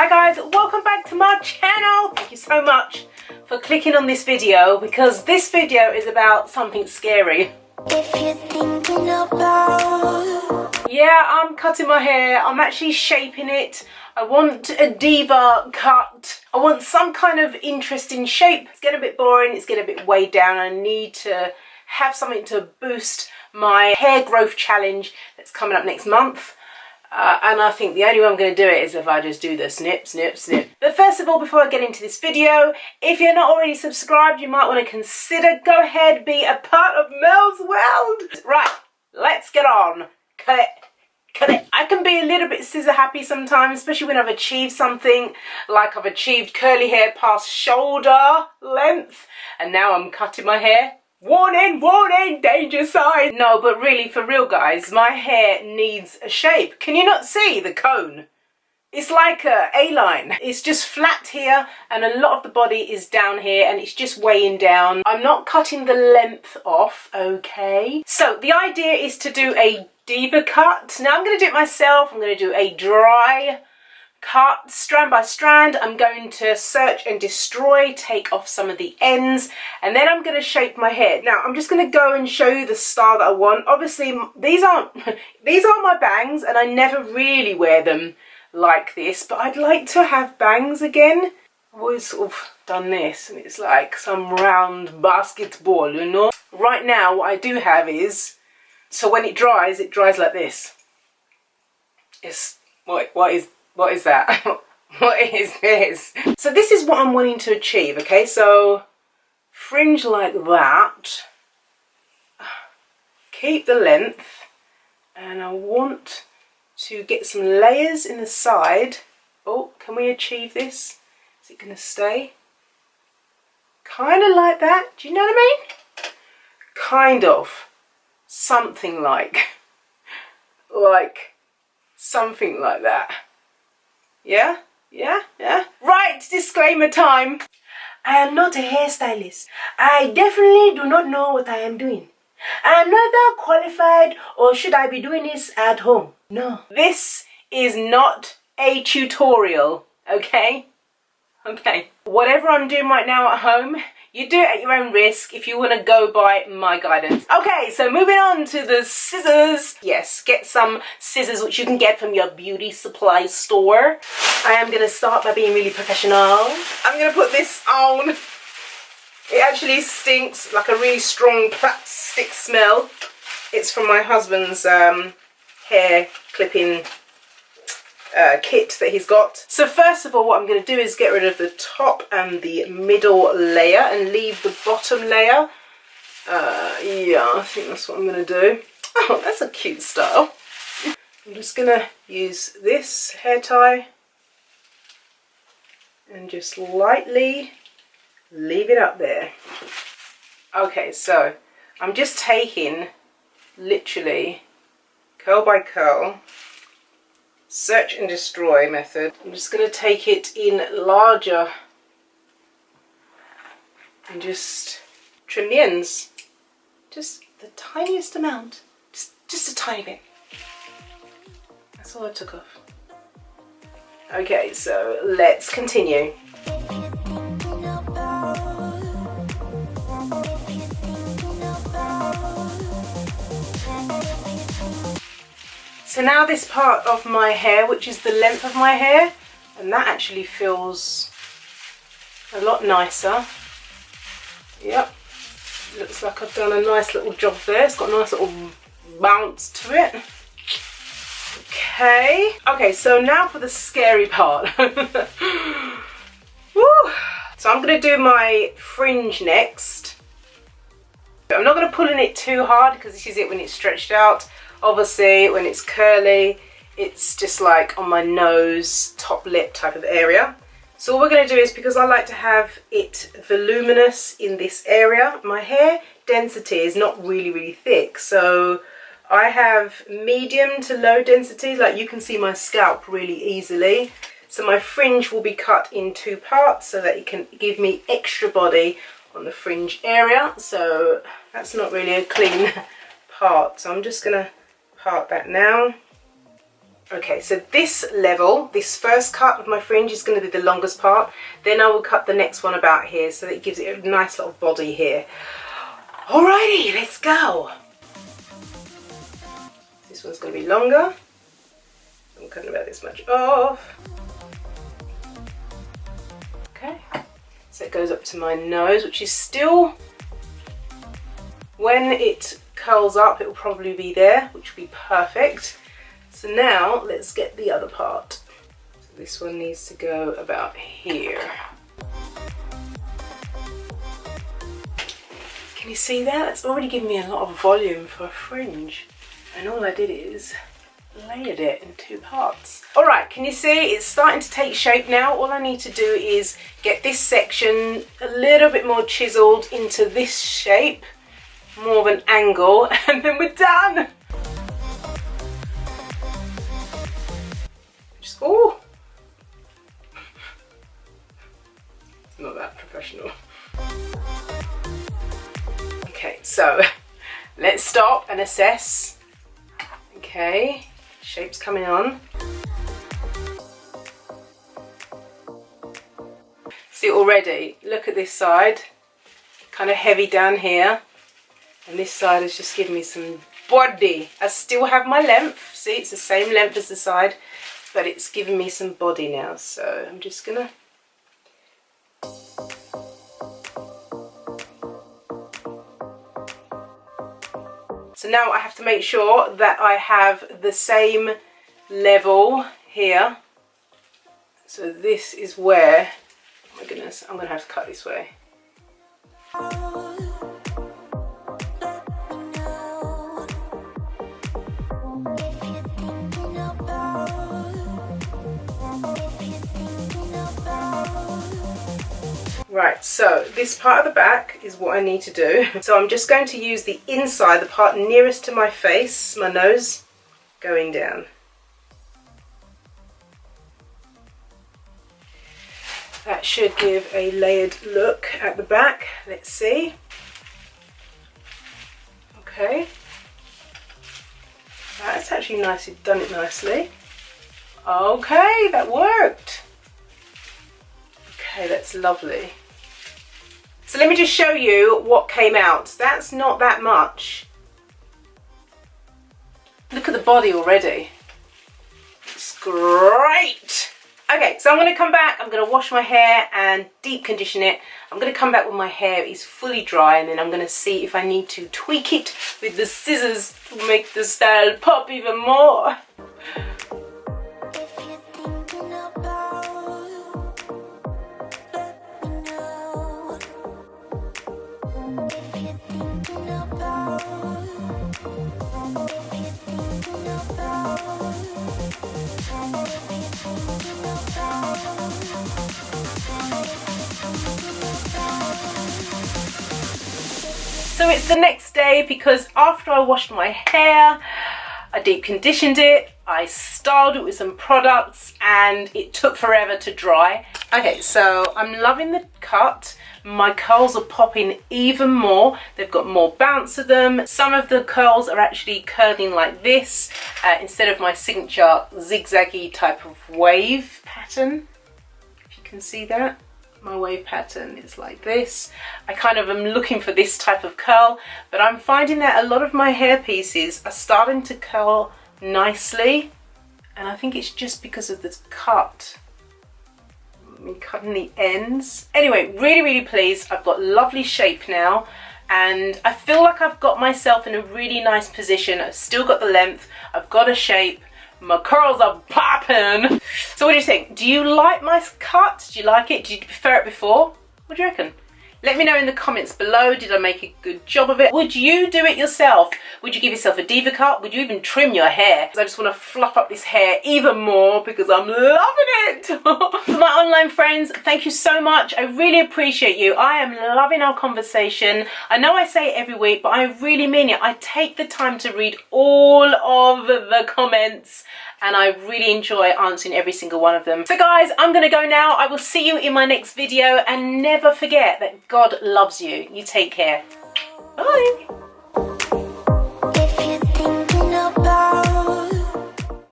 Hi guys, welcome back to my channel. Thank you so much for clicking on this video because this video is about something scary. If you're thinking about... Yeah, I'm cutting my hair. I'm actually shaping it. I want a Deva cut. I want some kind of interesting shape. It's getting a bit boring, it's getting a bit weighed down. I need to have something to boost my hair growth challenge that's coming up next month. And I think the only way I'm going to do it is if I just do the snip, snip, snip. But first of all, before I get into this video, if you're not already subscribed, you might want to consider, go ahead, be a part of Mel's world. Right, let's get on. Cut it. Cut it. I can be a little bit scissor happy sometimes, especially when I've achieved something, like I've achieved curly hair past shoulder length, and now I'm cutting my hair. Warning, warning, danger sign. No, but really, for real guys, my hair needs a shape. Can you not see the cone? It's like a A-line. It's just flat here and a lot of the body is down here and it's just weighing down. I'm not cutting the length off, okay? So the idea is to do a Deva cut. Now I'm going to do it myself. I'm going to do a dry cut strand by strand. I'm going to search and destroy, take off some of the ends, and then I'm going to shape my hair. Now I'm just going to go and show you the style that I want. Obviously these aren't my bangs and I never really wear them like this, but I'd like to have bangs again. I've always sort of done this and it's like some round basketball, you know. Right now what I do have is, so when it dries like this. It's what is that? What is this? So this is what I'm wanting to achieve, okay? So fringe like that. Keep the length. And I want to get some layers in the side. Oh, can we achieve this? Is it going to stay? Kind of like that. Do you know what I mean? Kind of. Something like. Something like that. Yeah? Right, disclaimer time. I am not a hairstylist. I definitely do not know what I am doing. I am neither qualified or should I be doing this at home. No. This is not a tutorial, okay? Okay. Whatever I'm doing right now at home, you do it at your own risk if you want to go by my guidance. Okay, so moving on to the scissors. Yes, get some scissors which you can get from your beauty supply store. I am going to start by being really professional. I'm going to put this on. It actually stinks like a really strong plastic smell. It's from my husband's hair clipping kit that he's got. So first of all, what I'm going to do is get rid of the top and the middle layer and leave the bottom layer. Yeah, I think that's what I'm going to do. Oh, that's a cute style. I'm just going to use this hair tie and just lightly leave it up there. Okay, so I'm just taking literally curl by curl, search and destroy method. I'm just going to take it in larger and just trim the ends. Just the tiniest amount. Just a tiny bit. That's all I took off. Okay, so let's continue. So now this part of my hair, which is the length of my hair, and that actually feels a lot nicer. Yep, looks like I've done a nice little job there. It's got a nice little bounce to it. Okay, so now for the scary part. Woo. So I'm going to do my fringe next. I'm not going to pull in it too hard because this is it when it's stretched out. Obviously, when it's curly, it's just like on my nose, top lip type of area. So what we're going to do is, because I like to have it voluminous in this area, my hair density is not really thick. So I have medium to low density, like you can see my scalp really easily. So my fringe will be cut in two parts so that it can give me extra body on the fringe area. So that's not really a clean part. So I'm just going to part that now. Okay, so this level, this first cut of my fringe is going to be the longest part. Then I will cut the next one about here so that it gives it a nice little body here. Alrighty, let's go. This one's going to be longer. I'm cutting about this much off. Okay, so it goes up to my nose, which is still, when it curls up, it will probably be there, which will be perfect. So now let's get the other part. So this one needs to go about here. Can you see that? It's already given me a lot of volume for a fringe. And all I did is layered it in 2 parts. All right, can you see it's starting to take shape now? All I need to do is get this section a little bit more chiseled into this shape, more of an angle, and then we're done. Just, oh, not that professional. Okay, so let's stop and assess. Okay, shape's coming on. See already, look at this side, kind of heavy down here, and this side has just given me some body. I still have my length, see it's the same length as the side, but it's giving me some body now, so I'm just gonna so now I have to make sure that I have the same level here. So this is where, oh my goodness, I'm gonna have to cut this way. Right, so this part of the back is what I need to do. So I'm just going to use the inside, the part nearest to my face, my nose, going down. That should give a layered look at the back. Let's see. Okay. That's actually nice, you've done it nicely. Okay, that worked. Okay, that's lovely. So let me just show you what came out. That's not that much. Look at the body already. It's great. Okay, so I'm going to come back, I'm going to wash my hair and deep condition it. I'm going to come back when my hair is fully dry, and then I'm going to see if I need to tweak it with the scissors to make the style pop even more. So it's the next day, because after I washed my hair, I deep conditioned it, I styled it with some products, and it took forever to dry. Okay, so I'm loving the cut. My curls are popping even more. They've got more bounce to them. Some of the curls are actually curling like this instead of my signature zigzaggy type of wave pattern. If you can see that. My wave pattern is like this. I kind of am looking for this type of curl, but I'm finding that a lot of my hair pieces are starting to curl nicely, and I think it's just because of the cut. I'm cutting the ends. Anyway, really pleased. I've got lovely shape now, and I feel like I've got myself in a really nice position. I've still got the length, I've got a shape, my curls are popping. So what do you think? Do you like my cut? Do you like it? Did you prefer it before? What do you reckon? Let me know in the comments below. Did I make a good job of it? Would you do it yourself? Would you give yourself a Deva cut? Would you even trim your hair? I just want to fluff up this hair even more because I'm loving it. For my online friends, thank you so much. I really appreciate you. I am loving our conversation. I know I say it every week, but I really mean it. I take the time to read all of the comments, and I really enjoy answering every single one of them. So guys, I'm gonna go now. I will see you in my next video, and never forget that God loves you. You take care. Bye.